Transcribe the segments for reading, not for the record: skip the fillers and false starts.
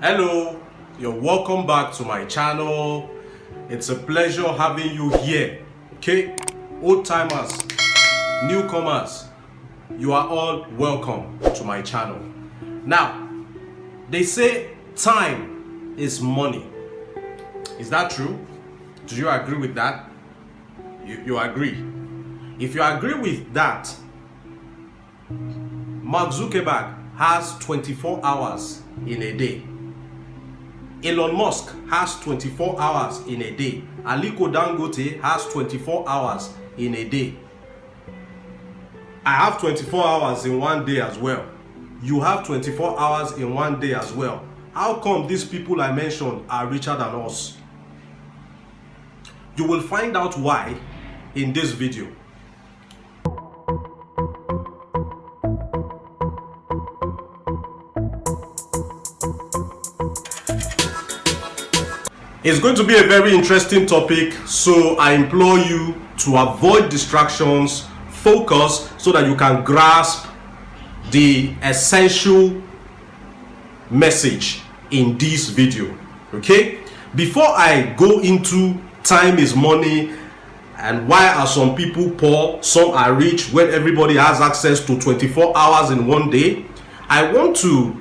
Hello, you're welcome back to my channel. It's a pleasure having you here. Okay, old timers, newcomers, you are all welcome to my channel. Now, they say time is money. Is that true? Do you agree with that? You agree? If you agree with that, Mark Zuckerberg has 24 hours in a day. Elon Musk has 24 hours in a day. Aliko Dangote has 24 hours in a day. I have 24 hours in one day as well. You have 24 hours in one day as well. How come these people I mentioned are richer than us? You will find out why in this video. It's going to be a very interesting topic, so I implore you to avoid distractions, focus so that you can grasp the essential message in this video. Okay? Before I go into time is money and why are some people poor, some are rich when everybody has access to 24 hours in one day, I want to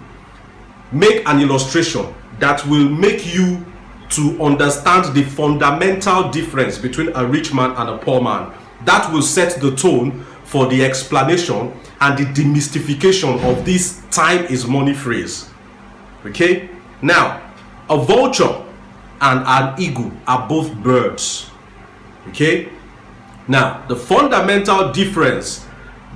make an illustration that will make you to understand the fundamental difference between a rich man and a poor man. That will set the tone for the explanation and the demystification of this time is money phrase. Okay? Now, a vulture and an eagle are both birds. Okay? Now, the fundamental difference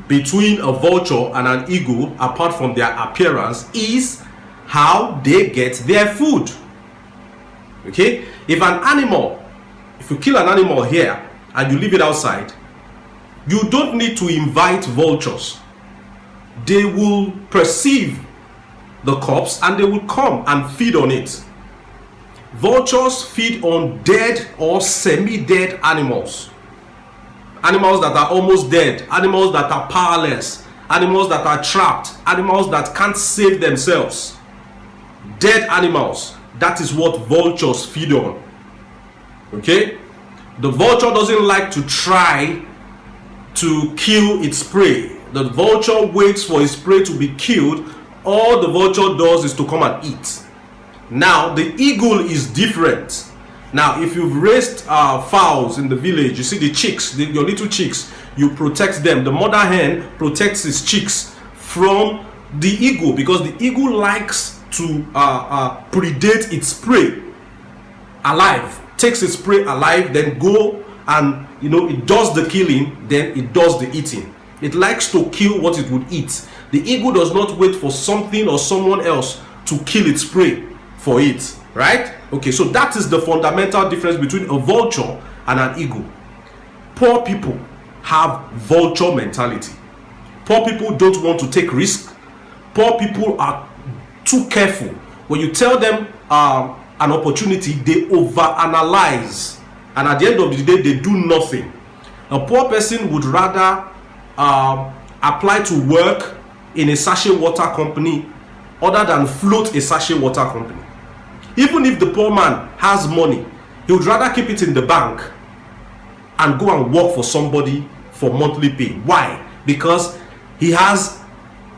between a vulture and an eagle, apart from their appearance, is how they get their food. Okay, if you kill an animal here and you leave it outside, you don't need to invite vultures. They will perceive the corpse and they will come and feed on it. Vultures feed on dead or semi-dead animals. Animals that are almost dead, animals that are powerless, animals that are trapped, animals that can't save themselves. Dead animals. That is what vultures feed on. Okay? The vulture doesn't like to try to kill its prey. The vulture waits for its prey to be killed. All the vulture does is to come and eat. Now, the eagle is different. Now, if you've raised fowls in the village, you see the chicks, your little chicks, you protect them. The mother hen protects its chicks from the eagle because the eagle likes to predate its prey alive, takes its prey alive, then go and it does the killing, then it does the eating. It likes to kill what it would eat. The eagle does not wait for something or someone else to kill its prey for it, right? Okay, so that is the fundamental difference between a vulture and an eagle. Poor people have vulture mentality. Poor people don't want to take risk. Poor people are too careful. When you tell them an opportunity, they overanalyze, and at the end of the day they do nothing. A poor person would rather apply to work in a sachet water company other than float a sachet water company. Even if the poor man has money, he would rather keep it in the bank and go and work for somebody for monthly pay. Why? Because he has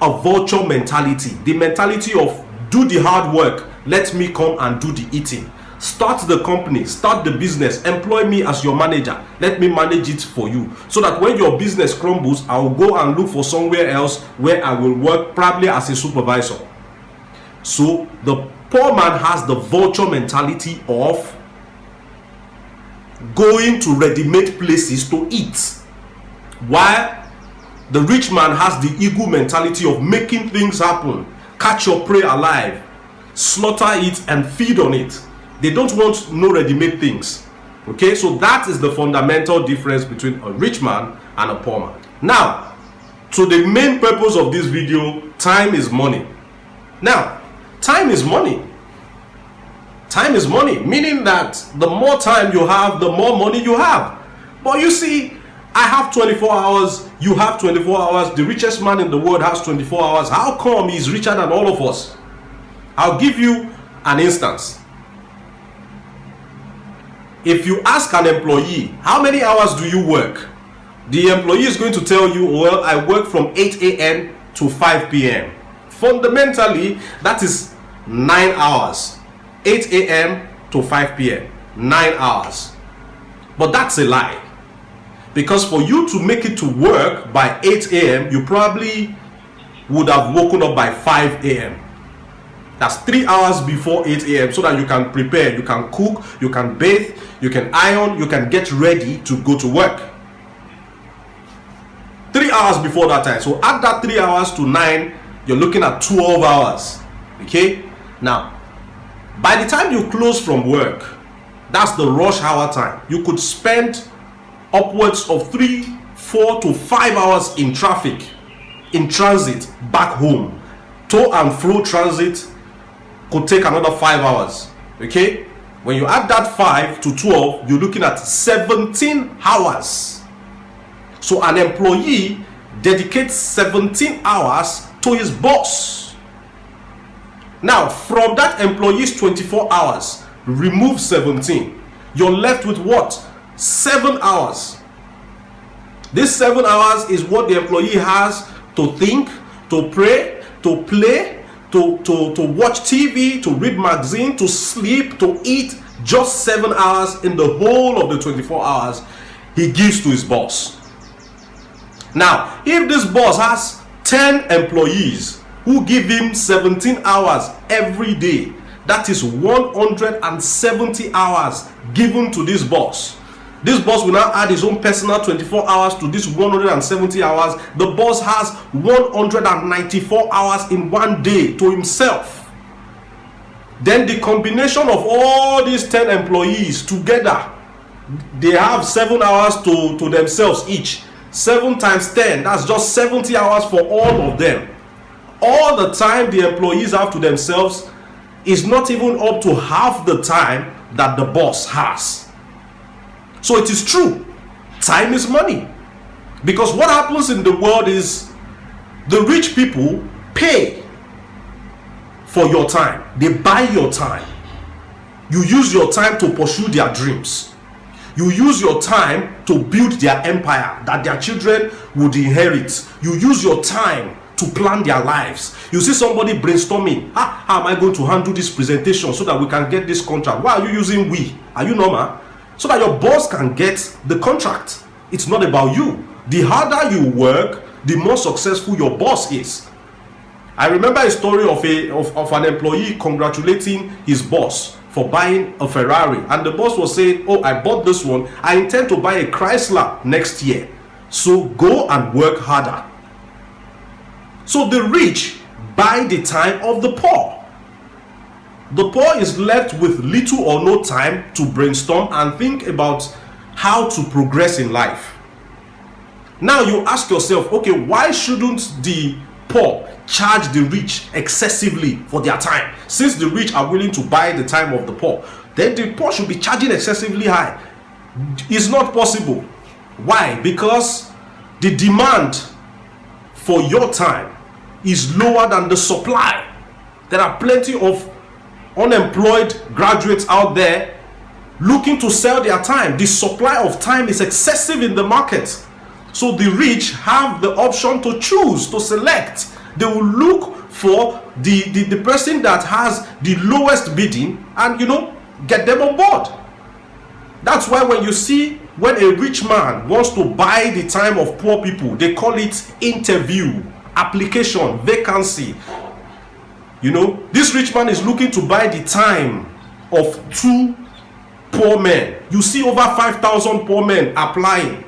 a vulture mentality, the mentality of do the hard work, let me come and do the eating. Start the company, start the business, employ me as your manager, let me manage it for you, so that when your business crumbles, I will go and look for somewhere else where I will work, probably as a supervisor. So the poor man has the vulture mentality of going to ready-made places to eat, while the rich man has the eagle mentality of making things happen. Catch your prey alive, slaughter it and feed on it. They don't want no ready-made things. Okay, so that is the fundamental difference between a rich man and a poor man. Now, to the main purpose of this video, time is money. Now, time is money. Time is money, meaning that the more time you have, the more money you have. But you see, I have 24 hours, you have 24 hours, the richest man in the world has 24 hours. How come he's richer than all of us? I'll give you an instance. If you ask an employee, how many hours do you work? The employee is going to tell you, well, I work from 8 a.m. to 5 p.m. Fundamentally, that is 9 hours. 8 a.m. to 5 p.m. 9 hours. But that's a lie. Because for you to make it to work by 8 a.m., you probably would have woken up by 5 a.m. That's 3 hours before 8 a.m. so that you can prepare, you can cook, you can bathe, you can iron, you can get ready to go to work. 3 hours before that time. So add that 3 hours to 9, you're looking at 12 hours. Okay? Now, by the time you close from work, that's the rush hour time. You could spend upwards of 3, 4 to 5 hours in traffic, in transit, back home. To and fro transit could take another 5 hours. Okay? When you add that 5 to 12, you're looking at 17 hours. So an employee dedicates 17 hours to his boss. Now, from that employee's 24 hours, remove 17. You're left with what? 7 hours. This 7 hours is what the employee has to think, to pray, to play, to watch TV, to read magazine, to sleep, to eat. Just 7 hours in the whole of the 24 hours he gives to his boss. Now, if this boss has 10 employees who give him 17 hours every day, that is 170 hours given to this boss. This boss will now add his own personal 24 hours to this 170 hours. The boss has 194 hours in one day to himself. Then the combination of all these 10 employees together, they have 7 hours to themselves each. 7 times 10, that's just 70 hours for all of them. All the time the employees have to themselves is not even up to half the time that the boss has. So it is true, time is money. Because what happens in the world is the rich people pay for your time. They buy your time. You use your time to pursue their dreams. You use your time to build their empire that their children would inherit. You use your time to plan their lives. You see somebody brainstorming, how am I going to handle this presentation so that we can get this contract? Why are you using we? Are you normal? So that your boss can get the contract. It's not about you. The harder you work, the more successful your boss is. I remember a story of an employee congratulating his boss for buying a Ferrari, and the boss was saying, oh, I bought this one, I intend to buy a Chrysler next year, so go and work harder. So the rich buy the time of the poor. The poor is left with little or no time to brainstorm and think about how to progress in life. Now you ask yourself, okay, why shouldn't the poor charge the rich excessively for their time? Since the rich are willing to buy the time of the poor, then the poor should be charging excessively high. It's not possible. Why? Because the demand for your time is lower than the supply. There are plenty of unemployed graduates out there looking to sell their time. The supply of time is excessive in the market. So the rich have the option to choose, to select. They will look for the person that has the lowest bidding and, get them on board. That's why when a rich man wants to buy the time of poor people, they call it interview, application, vacancy. This rich man is looking to buy the time of 2 poor men. You see over 5,000 poor men applying.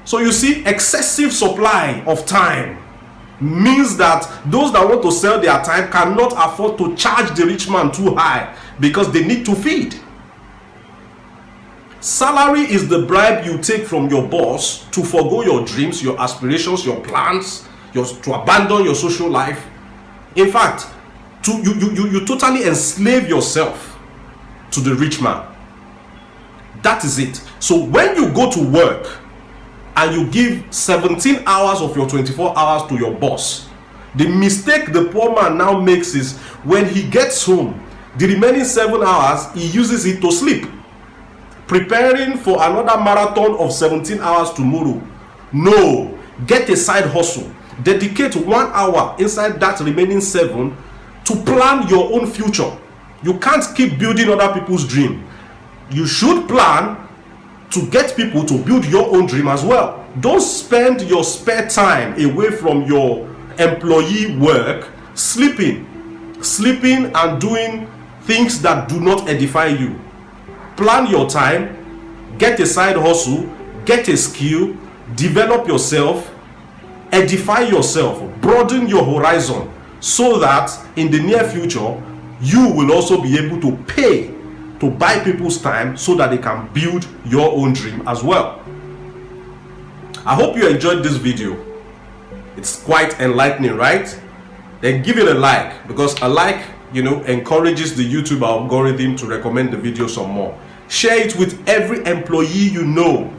So you see, excessive supply of time means that those that want to sell their time cannot afford to charge the rich man too high because they need to feed. Salary is the bribe you take from your boss to forgo your dreams, your aspirations, your plans, to abandon your social life. In fact, you totally enslave yourself to the rich man. That is it. So when you go to work and you give 17 hours of your 24 hours to your boss, the mistake the poor man now makes is when he gets home, the remaining 7 hours, he uses it to sleep, preparing for another marathon of 17 hours tomorrow. No, get a side hustle. Dedicate 1 hour inside that remaining 7 to plan your own future. You can't keep building other people's dream. You should plan to get people to build your own dream as well. Don't spend your spare time away from your employee work sleeping and doing things that do not edify you. Plan your time, get a side hustle, get a skill, develop yourself, edify yourself, broaden your horizon, so that in the near future you will also be able to pay to buy people's time so that they can build your own dream as well. I hope you enjoyed this video. It's quite enlightening, right? Then give it a like, because a like, encourages the YouTube algorithm to recommend the video some more. Share it with every employee you know,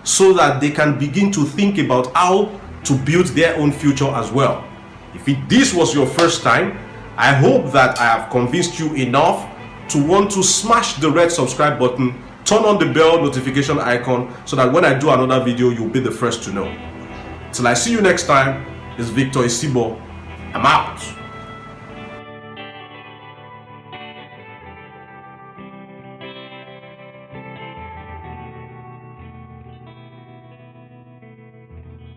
so that they can begin to think about how to build their own future as well. If this was your first time, I hope that I have convinced you enough to want to smash the red subscribe button, turn on the bell notification icon, so that when I do another video, you'll be the first to know. Till I see you next time, it's Victor Isibo. I'm out.